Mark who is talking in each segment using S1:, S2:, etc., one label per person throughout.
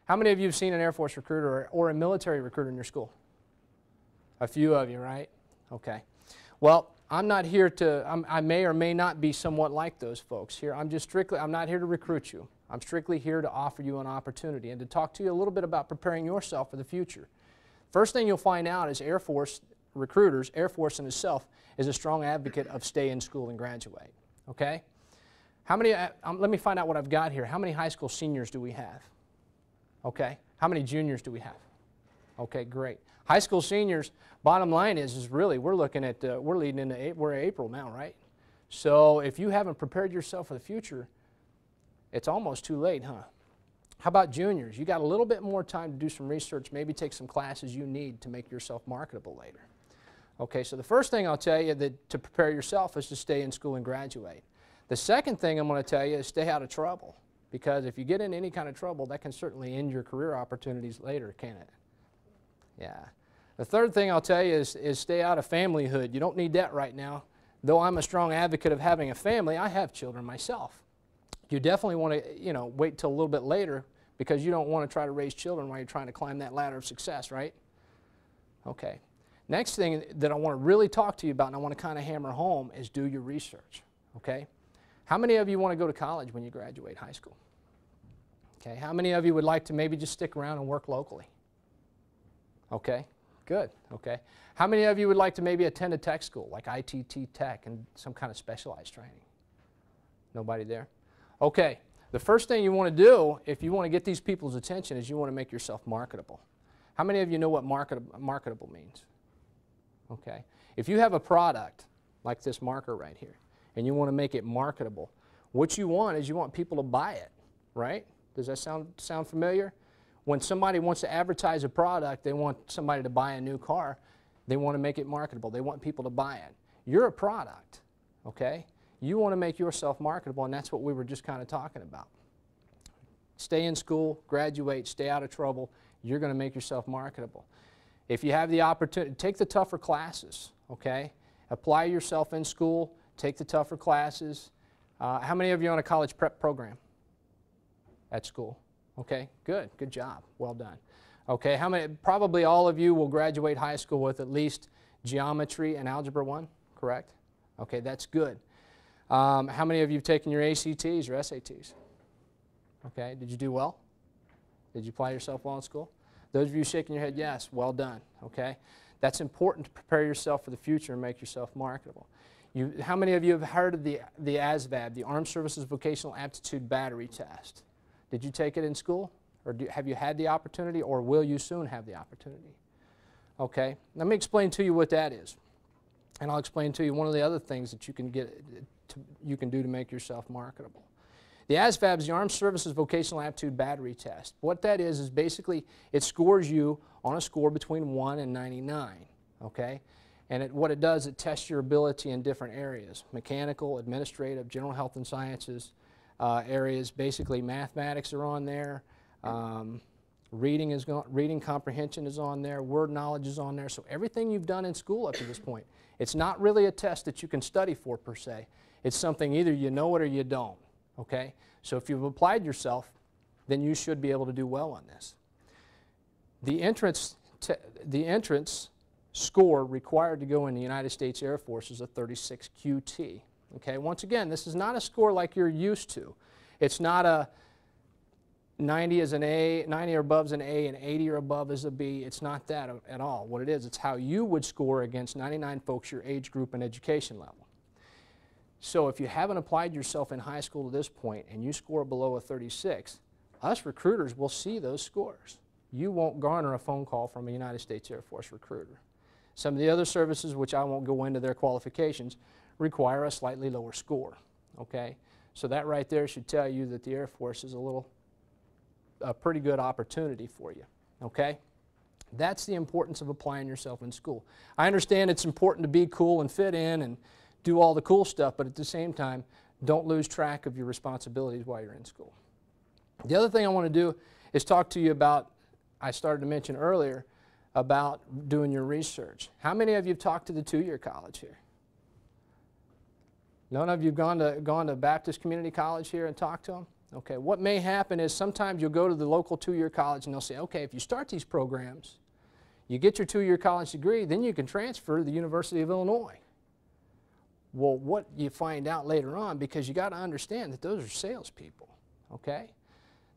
S1: How many of you have seen an Air Force recruiter or a military recruiter in your school? A few of you, right? Okay. Well, I'm not here to, I may or may not be somewhat like those folks here. I'm not here to recruit you. I'm strictly here to offer you an opportunity and to talk to you a little bit about preparing yourself for the future. First thing you'll find out is Air Force recruiters, Air Force in itself, is a strong advocate of stay in school and graduate. Okay? How many, let me find out what I've got here. How many high school seniors do we have? Okay. How many juniors do we have? Okay, great. High school seniors, bottom line is really we're looking at, we're leading into, we're April now, right? So if you haven't prepared yourself for the future, it's almost too late, huh? How about juniors? You got a little bit more time to do some research, maybe take some classes you need to make yourself marketable later. Okay, so the first thing I'll tell you that to prepare yourself is to stay in school and graduate. The second thing I'm going to tell you is stay out of trouble, because if you get in any kind of trouble, that can certainly end your career opportunities later, can't it? Yeah. The third thing I'll tell you is stay out of familyhood. You don't need that right now. Though I'm a strong advocate of having a family, I have children myself. You definitely want to, wait till a little bit later, because you don't want to try to raise children while you're trying to climb that ladder of success, right? Okay. Next thing that I want to really talk to you about, and I want to kind of hammer home, is do your research, okay? How many of you want to go to college when you graduate high school? Okay. How many of you would like to maybe just stick around and work locally? Okay. Good. Okay. How many of you would like to maybe attend a tech school, like ITT Tech and some kind of specialized training? Nobody there? Okay. The first thing you want to do, if you want to get these people's attention, is you want to make yourself marketable. How many of you know what marketable means? Okay. If you have a product, like this marker right here, and you want to make it marketable, what you want is you want people to buy it, right? Does that sound familiar? When somebody wants to advertise a product, they want somebody to buy a new car, they want to make it marketable. They want people to buy it. You're a product, okay? You want to make yourself marketable, and that's what we were just kind of talking about. Stay in school, graduate, stay out of trouble. You're going to make yourself marketable. If you have the opportunity, take the tougher classes, okay? Apply yourself in school, take the tougher classes. How many of you are on a college prep program at school? Okay, good, good job, well done. Okay, how many, probably all of you will graduate high school with at least geometry and algebra 1, correct? Okay, that's good. How many of you have taken your ACTs or SATs? Okay, did you do well? Did you apply yourself well in school? Those of you shaking your head, yes, well done, okay? That's important to prepare yourself for the future and make yourself marketable. How many of you have heard of the ASVAB, the Armed Services Vocational Aptitude Battery Test? Did you take it in school? Or have you had the opportunity, or will you soon have the opportunity? Okay, let me explain to you what that is. And I'll explain to you one of the other things that you can do to make yourself marketable. The ASVAB is the Armed Services Vocational Aptitude Battery Test. What that is basically it scores you on a score between 1 and 99, okay? And what it does, it tests your ability in different areas: mechanical, administrative, general health and sciences areas. Basically, mathematics are on there. Reading comprehension is on there. Word knowledge is on there. So everything you've done in school up to this point. It's not really a test that you can study for per se. It's something either you know it or you don't. Okay? So if you've applied yourself, then you should be able to do well on this. The entrance score required to go in the United States Air Force is a 36 QT. Okay? Once again, this is not a score like you're used to. It's not a 90 is an A, 90 or above is an A, and 80 or above is a B. It's not that at all. What it is, it's how you would score against 99 folks your age group and education level. So if you haven't applied yourself in high school to this point and you score below a 36, us recruiters will see those scores. You won't garner a phone call from a United States Air Force recruiter. Some of the other services, which I won't go into their qualifications, require a slightly lower score. Okay? So that right there should tell you that the Air Force is a pretty good opportunity for you. Okay? That's the importance of applying yourself in school. I understand it's important to be cool and fit in and do all the cool stuff, but at the same time, don't lose track of your responsibilities while you're in school. The other thing I want to do is talk to you about, I started to mention earlier, about doing your research. How many of you have talked to the two-year college here? None of you have gone to Baptist Community College here and talked to them? Okay, what may happen is sometimes you'll go to the local 2-year college and they'll say, okay, if you start these programs, you get your 2-year college degree, then you can transfer to the University of Illinois. Well, what you find out later on, because you got to understand that those are salespeople, okay?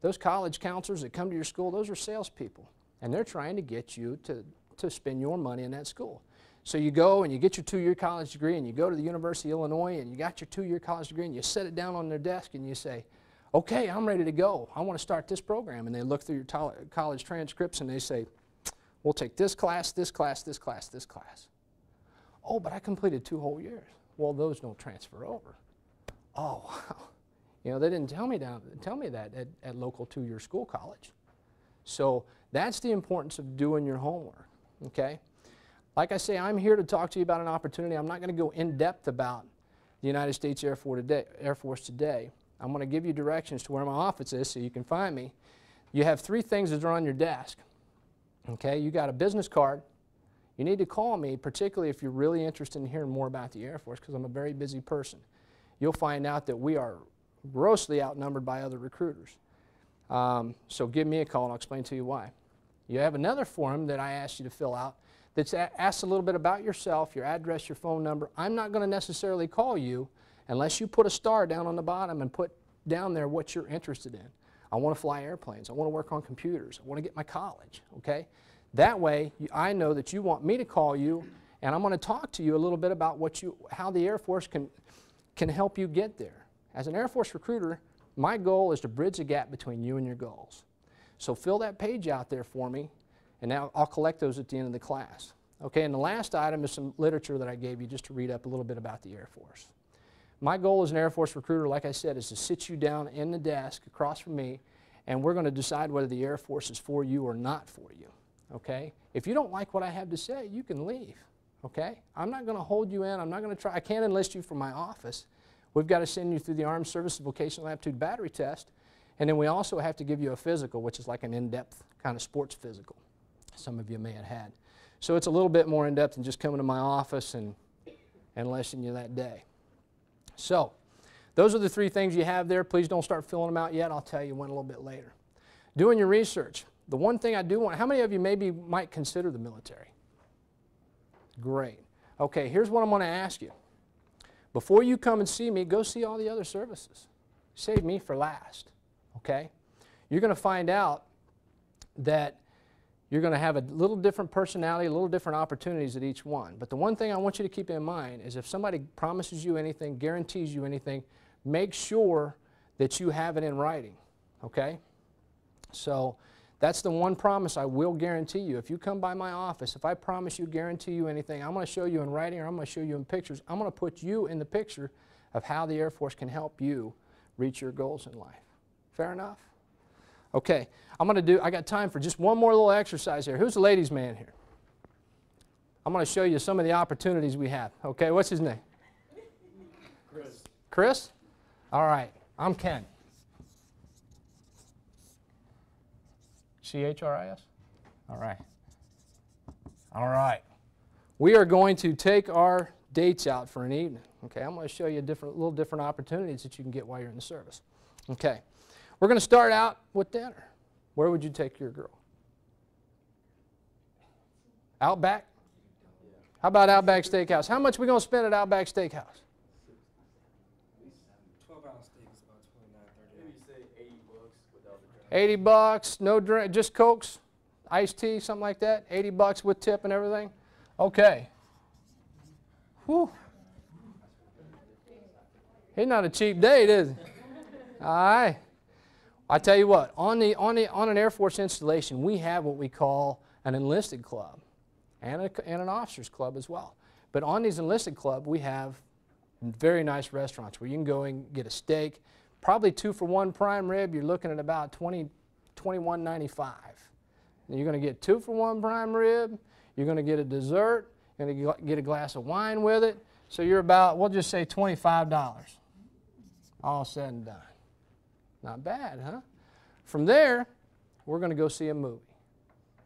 S1: Those college counselors that come to your school, those are salespeople, and they're trying to get you to spend your money in that school. So you go and you get your 2-year college degree and you go to the University of Illinois and you got your 2-year college degree and you set it down on their desk and you say, okay, I'm ready to go. I want to start this program. And they look through your college transcripts and they say, we'll take this class, this class, this class, this class. Oh, but I completed 2 whole years. Well, those don't transfer over. Oh, wow. You know, they didn't tell me that at local 2-year school college. So that's the importance of doing your homework, okay? Like I say, I'm here to talk to you about an opportunity. I'm not going to go in depth about the United States Air Force today. I'm going to give you directions to where my office is so you can find me. You have 3 things that are on your desk. Okay, you got a business card. You need to call me, particularly if you're really interested in hearing more about the Air Force, because I'm a very busy person. You'll find out that we are grossly outnumbered by other recruiters. So give me a call and I'll explain to you why. You have another form that I asked you to fill out that asks a little bit about yourself, your address, your phone number. I'm not going to necessarily call you unless you put a star down on the bottom and put down there what you're interested in. I want to fly airplanes. I want to work on computers. I want to get my college, okay? That way, I know that you want me to call you, and I'm going to talk to you a little bit about how the Air Force can help you get there. As an Air Force recruiter, my goal is to bridge the gap between you and your goals. So fill that page out there for me, and now I'll collect those at the end of the class. Okay, and the last item is some literature that I gave you just to read up a little bit about the Air Force. My goal as an Air Force recruiter, like I said, is to sit you down in the desk across from me, and we're going to decide whether the Air Force is for you or not for you. Okay? If you don't like what I have to say, you can leave. Okay? I'm not going to hold you in. I'm not going to try. I can't enlist you from my office. We've got to send you through the Armed Services Vocational Aptitude Battery Test, and then we also have to give you a physical, which is like an in-depth kind of sports physical. Some of you may have had. So it's a little bit more in-depth than just coming to my office and enlisting you that day. So those are the 3 things you have there. Please don't start filling them out yet. I'll tell you one a little bit later. Doing your research. The one thing I do want, how many of you maybe might consider the military? Great. Okay, here's what I'm going to ask you. Before you come and see me, go see all the other services. Save me for last, okay? You're going to find out that you're going to have a little different personality, a little different opportunities at each one. But the one thing I want you to keep in mind is if somebody promises you anything, guarantees you anything, make sure that you have it in writing, okay? So that's the one promise I will guarantee you. If you come by my office, if I promise you, guarantee you anything, I'm going to show you in writing or I'm going to show you in pictures. I'm going to put you in the picture of how the Air Force can help you reach your goals in life. Fair enough? Okay, I got time for just one more little exercise here. Who's the ladies' man here? I'm going to show you some of the opportunities we have. Okay, what's his name? Chris. Chris? All right, I'm Ken. C-H-R-I-S? All right. All right. We are going to take our dates out for an evening. Okay, I'm going to show you little different opportunities that you can get while you're in the service. Okay. We're going to start out with dinner. Where would you take your girl? Outback? How about Outback Steakhouse? How much are we going to spend at Outback Steakhouse?
S2: 12-ounce steak is about $29.30.
S3: Maybe you say $80 without the drink.
S1: $80, no drink, just Cokes, iced tea, something like that. $80 with tip and everything. Okay. Whew. He's not a cheap date, is he? All right. I tell you what, on an Air Force installation, we have what we call an enlisted club and an officers club as well. But on these enlisted club, we have very nice restaurants where you can go and get a steak, probably 2-for-1 prime rib. You're looking at about $21.95. And you're going to get 2-for-1 prime rib. You're going to get a dessert. You're going to get a glass of wine with it. So you're about, we'll just say $25, all said and done. Not bad, huh? From there, we're going to go see a movie.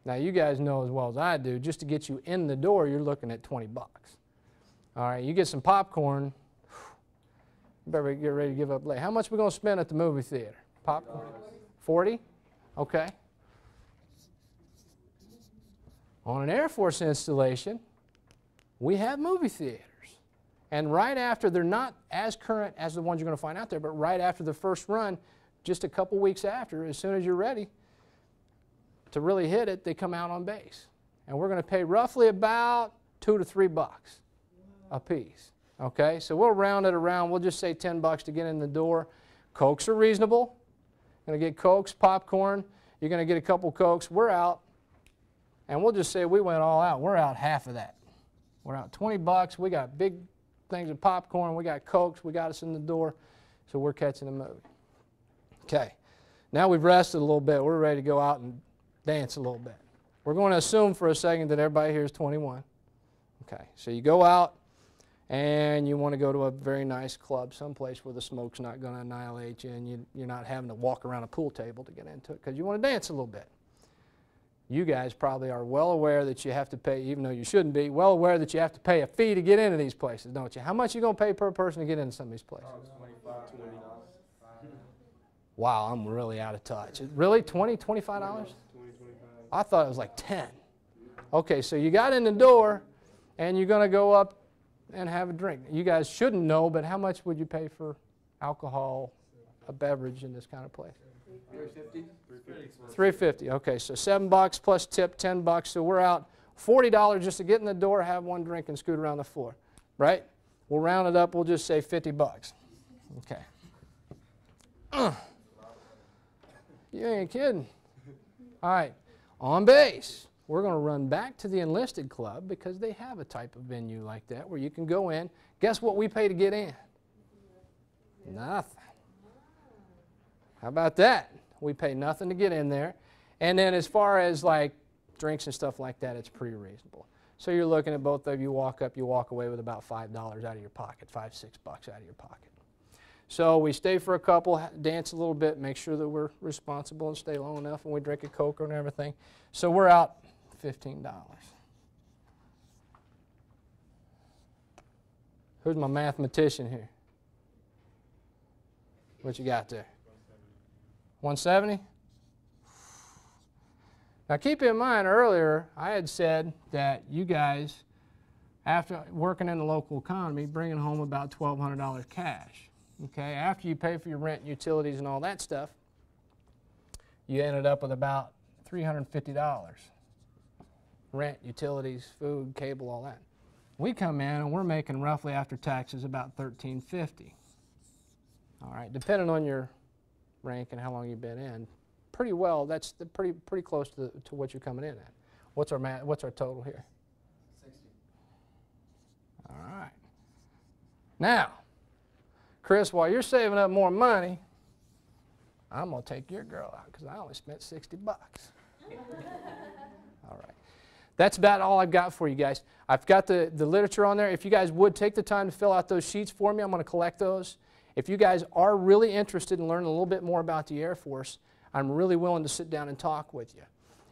S1: Now, you guys know as well as I do, just to get you in the door, you're looking at $20. All right, you get some popcorn, you better get ready to give up late. How much are we going to spend at the movie theater? Popcorn? 40? Okay. On an Air Force installation, we have movie theaters. And right after, they're not as current as the ones you're going to find out there, but right after the first run, just a couple weeks after, as soon as you're ready to really hit it, they come out on base. And we're going to pay roughly about $2 to $3 a piece. Okay, so we'll round it around. We'll just say $10 to get in the door. Cokes are reasonable. Going to get Cokes, popcorn. You're going to get a couple Cokes. We're out. And we'll just say we went all out. We're out half of that. We're out $20. We got big things of popcorn. We got Cokes. We got us in the door. So we're catching a movie. Okay. Now we've rested a little bit. We're ready to go out and dance a little bit. We're going to assume for a second that everybody here is 21. Okay. So you go out and you want to go to a very nice club, someplace where the smoke's not going to annihilate you and you're not having to walk around a pool table to get into it because you want to dance a little bit. You guys probably are well aware that you have to pay, even though you shouldn't be, well aware that you have to pay a fee to get into these places, don't you? How much are you going to pay per person to get into some of these places? Wow, I'm really out of touch. Really? $20, $25? I thought it was like 10. Okay, so you got in the door and you're going to go up and have a drink. You guys shouldn't know, but how much would you pay for alcohol, a beverage in this kind of place?
S3: $350.
S1: $350. Okay, so $7 plus tip, $10. So we're out $40 just to get in the door, have one drink, and scoot around the floor. Right? We'll round it up. We'll just say $50. Okay. You ain't kidding. All right. On base, we're going to run back to the enlisted club because they have a type of venue like that where you can go in. Guess what we pay to get in? Nothing. How about that? We pay nothing to get in there. And then as far as like drinks and stuff like that, it's pretty reasonable. So you're looking at both of you walk up, you walk away with about $5 out of your pocket, $5, $6 out of your pocket. So we stay for a couple, dance a little bit, make sure that we're responsible and stay long enough, and we drink a Coke and everything. So we're out $15. Who's my mathematician here? What you got there? 170? Now keep in mind earlier I had said that you guys, after working in the local economy, bringing home about $1,200 cash. Okay, after you pay for your rent, utilities, and all that stuff, you ended up with about $350. Rent, utilities, food, cable, all that. We come in and we're making roughly after taxes about $1,350. All right, depending on your rank and how long you've been in, pretty well. That's the pretty close to what you're coming in at. What's our total here?
S3: 60.
S1: All right. Now, Chris, while you're saving up more money, I'm gonna take your girl out because I only spent $60. All right. That's about all I've got for you guys. I've got the literature on there. If you guys would take the time to fill out those sheets for me, I'm going to collect those. If you guys are really interested in learning a little bit more about the Air Force, I'm really willing to sit down and talk with you.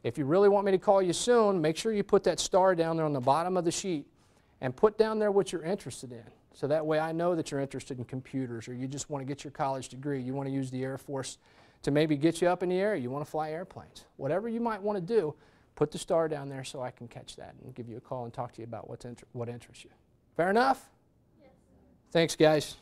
S1: If you really want me to call you soon, make sure you put that star down there on the bottom of the sheet and put down there what you're interested in. So that way I know that you're interested in computers or you just want to get your college degree. You want to use the Air Force to maybe get you up in the air. You want to fly airplanes. Whatever you might want to do, put the star down there so I can catch that and give you a call and talk to you about what interests you. Fair enough? Yes. Thanks, guys.